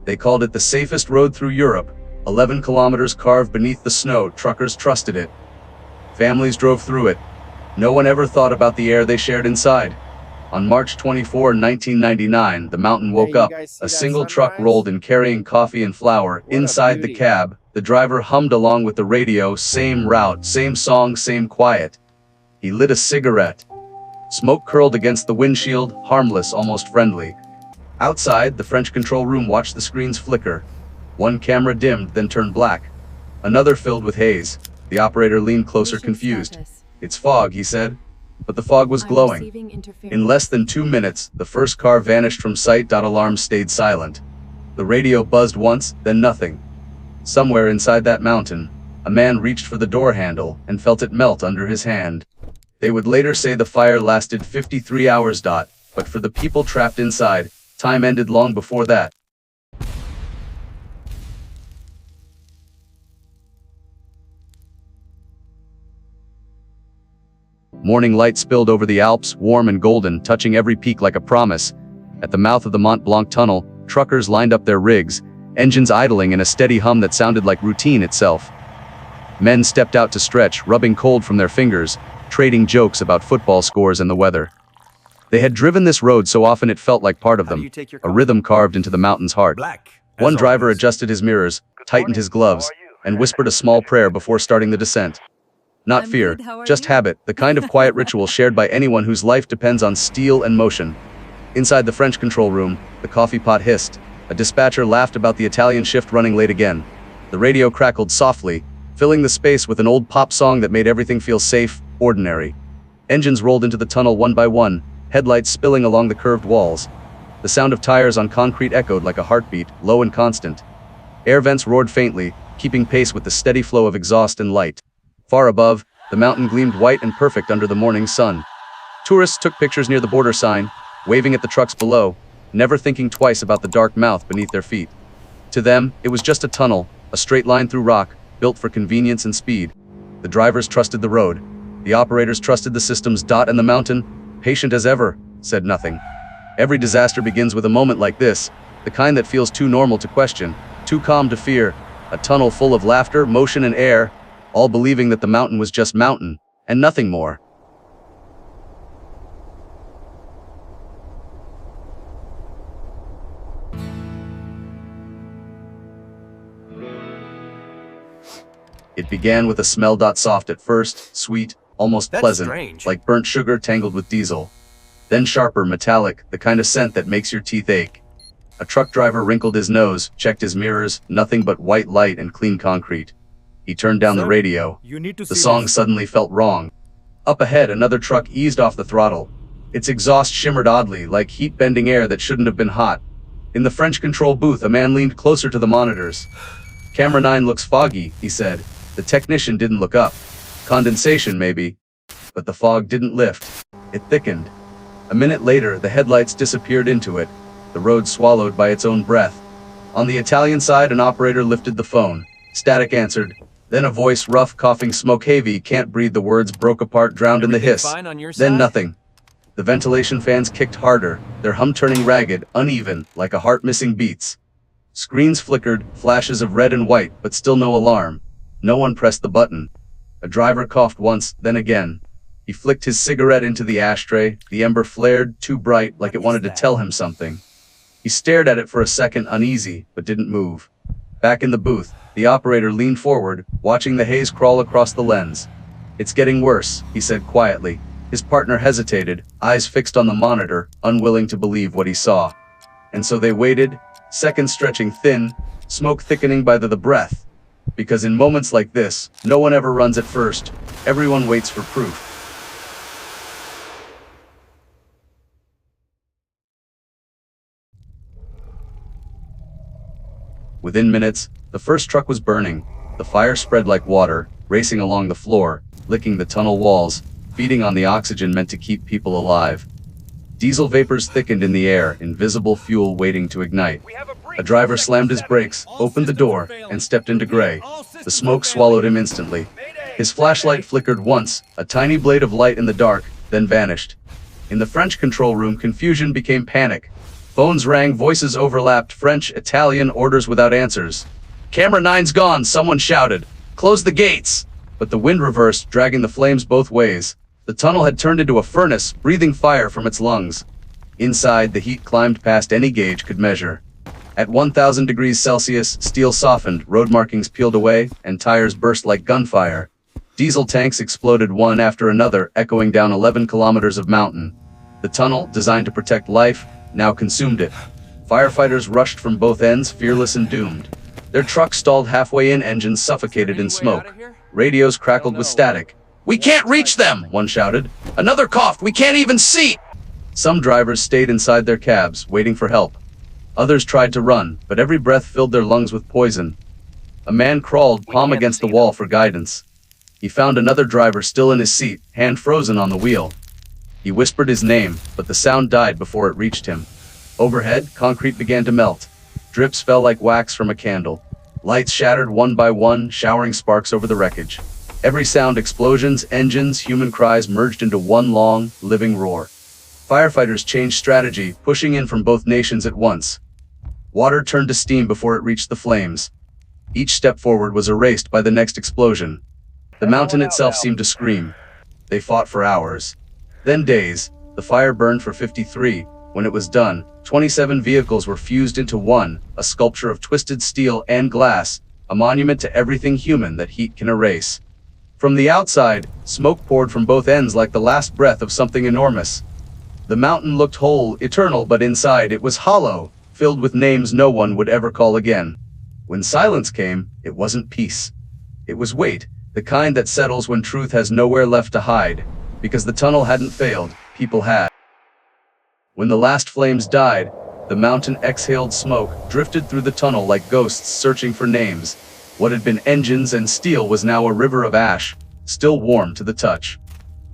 They called it the safest road through Europe. 11 kilometers carved beneath the snow, truckers trusted it. Families drove through it. No one ever thought about the air they shared inside. On March 24, 1999, the mountain woke up. A single truck rolled in carrying coffee and flour. Inside the cab, the driver hummed along with the radio, same route, same song, same quiet. He lit a cigarette. Smoke curled against the windshield, harmless, almost friendly. Outside, the French control room watched the screens flicker. One camera dimmed, then turned black. Another filled with haze. The operator leaned closer, confused. "It's fog," he said. But the fog was glowing. In less than 2 minutes, the first car vanished from sight. Alarms stayed silent. The radio buzzed once, then nothing. Somewhere inside that mountain, a man reached for the door handle and felt it melt under his hand. They would later say the fire lasted 53 hours. But for the people trapped inside, time ended long before that. Morning light spilled over the Alps, warm and golden, touching every peak like a promise. At the mouth of the Mont Blanc Tunnel, truckers lined up their rigs, engines idling in a steady hum that sounded like routine itself. Men stepped out to stretch, rubbing cold from their fingers, trading jokes about football scores and the weather. They had driven this road so often it felt like part of them, a rhythm carved into the mountain's heart. One driver adjusted his mirrors, tightened his gloves, and whispered a small prayer before starting the descent. Not fear, just habit, the kind of quiet ritual shared by anyone whose life depends on steel and motion. Inside the French control room, the coffee pot hissed. A dispatcher laughed about the Italian shift running late again. The radio crackled softly, filling the space with an old pop song that made everything feel safe, ordinary. Engines rolled into the tunnel one by one, headlights spilling along the curved walls. The sound of tires on concrete echoed like a heartbeat, low and constant. Air vents roared faintly, keeping pace with the steady flow of exhaust and light. Far above, the mountain gleamed white and perfect under the morning sun. Tourists took pictures near the border sign, waving at the trucks below, never thinking twice about the dark mouth beneath their feet. To them, it was just a tunnel, a straight line through rock, built for convenience and speed. The drivers trusted the road. The operators trusted the systems. And the mountain, patient as ever, said nothing. Every disaster begins with a moment like this, the kind that feels too normal to question, too calm to fear. A tunnel full of laughter, motion and air, all believing that the mountain was just mountain, and nothing more. It began with a smell. Soft at first, sweet, almost pleasant, strange. Like burnt sugar tangled with diesel. Then sharper, metallic, the kind of scent that makes your teeth ache. A truck driver wrinkled his nose, checked his mirrors, nothing but white light and clean concrete. He turned down the radio. The song suddenly felt wrong. Up ahead, another truck eased off the throttle. Its exhaust shimmered oddly, like heat-bending air that shouldn't have been hot. In the French control booth, a man leaned closer to the monitors. "Camera 9 looks foggy," he said. The technician didn't look up. Condensation, maybe. But the fog didn't lift. It thickened. A minute later, the headlights disappeared into it, the road swallowed by its own breath. On the Italian side, an operator lifted the phone. Static answered. Then a voice, rough, coughing, smoke heavy, can't breathe. The words broke apart, drowned in the hiss. Then nothing. The ventilation fans kicked harder, their hum turning ragged, uneven, like a heart missing beats. Screens flickered, flashes of red and white, but still no alarm. No one pressed the button. A driver coughed once, then again. He flicked his cigarette into the ashtray, the ember flared, too bright, like it wanted to tell him something. He stared at it for a second, uneasy, but didn't move. Back in the booth, the operator leaned forward, watching the haze crawl across the lens. "It's getting worse," he said quietly. His partner hesitated, eyes fixed on the monitor, unwilling to believe what he saw. And so they waited, seconds stretching thin, smoke thickening by the breath. Because in moments like this, no one ever runs at first. Everyone waits for proof. Within minutes, the first truck was burning. The fire spread like water, racing along the floor, licking the tunnel walls, feeding on the oxygen meant to keep people alive. Diesel vapors thickened in the air, invisible fuel waiting to ignite. A driver slammed his brakes, opened the door, and stepped into gray. The smoke swallowed him instantly. His flashlight flickered once, a tiny blade of light in the dark, then vanished. In the French control room, confusion became panic. Phones rang, voices overlapped, French, Italian, orders without answers. "Camera 9's gone," someone shouted. "Close the gates!" But the wind reversed, dragging the flames both ways. The tunnel had turned into a furnace, breathing fire from its lungs. Inside, the heat climbed past any gauge could measure. At 1,000 degrees Celsius, steel softened, road markings peeled away, and tires burst like gunfire. Diesel tanks exploded one after another, echoing down 11 kilometers of mountain. The tunnel, designed to protect life, now consumed it. Firefighters rushed from both ends, fearless and doomed. Their trucks stalled halfway in, engines suffocated in smoke. Radios crackled with static. "We can't reach them!" one shouted. Another coughed, "We can't even see!" Some drivers stayed inside their cabs, waiting for help. Others tried to run, but every breath filled their lungs with poison. A man crawled, palm against the wall, for guidance. He found another driver still in his seat, hand frozen on the wheel. He whispered his name, but the sound died before it reached him. Overhead, concrete began to melt. Drips fell like wax from a candle. Lights shattered one by one, showering sparks over the wreckage. Every sound, explosions, engines, human cries, merged into one long, living roar. Firefighters changed strategy, pushing in from both nations at once. Water turned to steam before it reached the flames. Each step forward was erased by the next explosion. The mountain itself seemed to scream. They fought for hours. Then days. The fire burned for 53. When it was done, 27 vehicles were fused into one, a sculpture of twisted steel and glass, a monument to everything human that heat can erase. From the outside, smoke poured from both ends like the last breath of something enormous. The mountain looked whole, eternal, but inside it was hollow, filled with names no one would ever call again. When silence came, it wasn't peace. It was weight, the kind that settles when truth has nowhere left to hide. Because the tunnel hadn't failed, people had. When the last flames died, the mountain exhaled smoke, drifted through the tunnel like ghosts searching for names. What had been engines and steel was now a river of ash, still warm to the touch.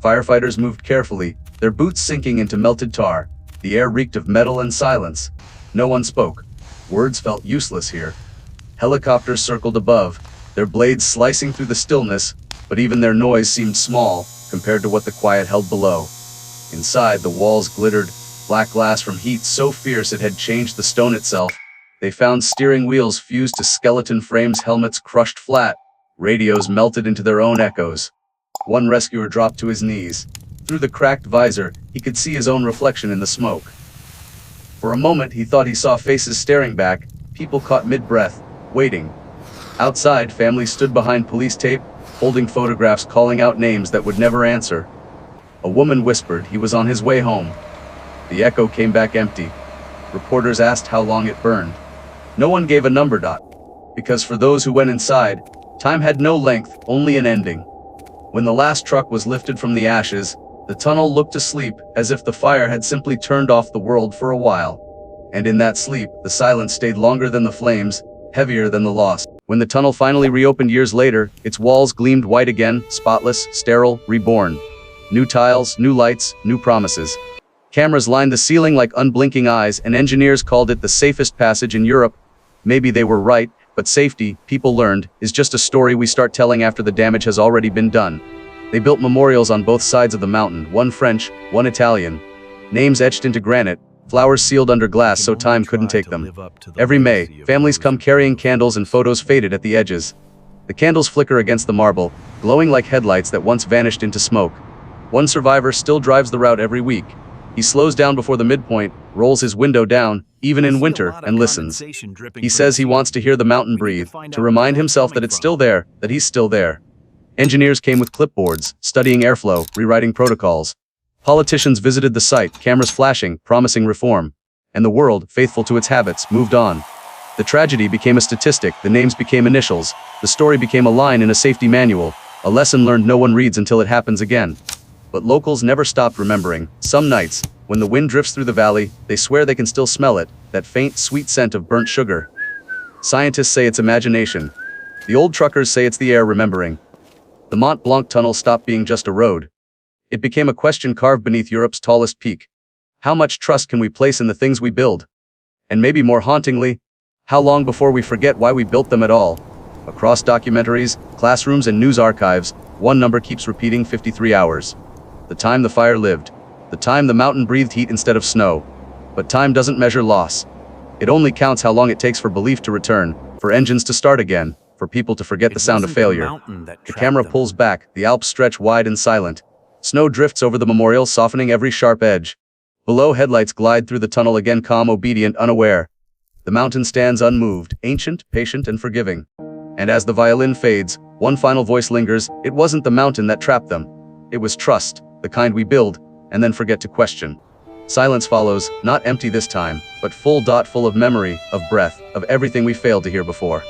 Firefighters moved carefully, their boots sinking into melted tar. The air reeked of metal and silence. No one spoke. Words felt useless here. Helicopters circled above, their blades slicing through the stillness, but even their noise seemed small compared to what the quiet held below. Inside, the walls glittered, black glass from heat so fierce it had changed the stone itself. They found steering wheels fused to skeleton frames, helmets crushed flat, radios melted into their own echoes. One rescuer dropped to his knees. Through the cracked visor, he could see his own reflection in the smoke. For a moment, he thought he saw faces staring back, people caught mid-breath, waiting. Outside, families stood behind police tape, holding photographs, calling out names that would never answer. A woman whispered he was on his way home. The echo came back empty. Reporters asked how long it burned. No one gave a number. Because for those who went inside, time had no length, only an ending. When the last truck was lifted from the ashes, the tunnel looked asleep, as if the fire had simply turned off the world for a while. And in that sleep, the silence stayed longer than the flames, heavier than the loss. When the tunnel finally reopened years later, its walls gleamed white again, spotless, sterile, reborn. New tiles, new lights, new promises. Cameras lined the ceiling like unblinking eyes, and engineers called it the safest passage in Europe. Maybe they were right, but safety, people learned, is just a story we start telling after the damage has already been done. They built memorials on both sides of the mountain, one French, one Italian. Names etched into granite, flowers sealed under glass so time couldn't take them. Every May, families come carrying candles and photos faded at the edges. The candles flicker against the marble, glowing like headlights that once vanished into smoke. One survivor still drives the route every week. He slows down before the midpoint, rolls his window down, even in winter, and listens. He says he wants to hear the mountain breathe, to remind himself that it's still there, that he's still there. Engineers came with clipboards, studying airflow, rewriting protocols. Politicians visited the site, cameras flashing, promising reform. And the world, faithful to its habits, moved on. The tragedy became a statistic, the names became initials, the story became a line in a safety manual, a lesson learned no one reads until it happens again. But locals never stopped remembering. Some nights, when the wind drifts through the valley, they swear they can still smell it, that faint, sweet scent of burnt sugar. Scientists say it's imagination. The old truckers say it's the air remembering. The Mont Blanc Tunnel stopped being just a road. It became a question carved beneath Europe's tallest peak. How much trust can we place in the things we build? And maybe more hauntingly, how long before we forget why we built them at all? Across documentaries, classrooms, and news archives, one number keeps repeating: 53 hours. The time the fire lived. The time the mountain breathed heat instead of snow. But time doesn't measure loss. It only counts how long it takes for belief to return, for engines to start again, for people to forget the sound of failure. The camera pulls back, the Alps stretch wide and silent. Snow drifts over the memorial, softening every sharp edge. Below, headlights glide through the tunnel again, calm, obedient, unaware. The mountain stands unmoved, ancient, patient, and forgiving. And as the violin fades, one final voice lingers. It wasn't the mountain that trapped them. It was trust, the kind we build, and then forget to question. Silence follows, not empty this time, but full of memory, of breath, of everything we failed to hear before.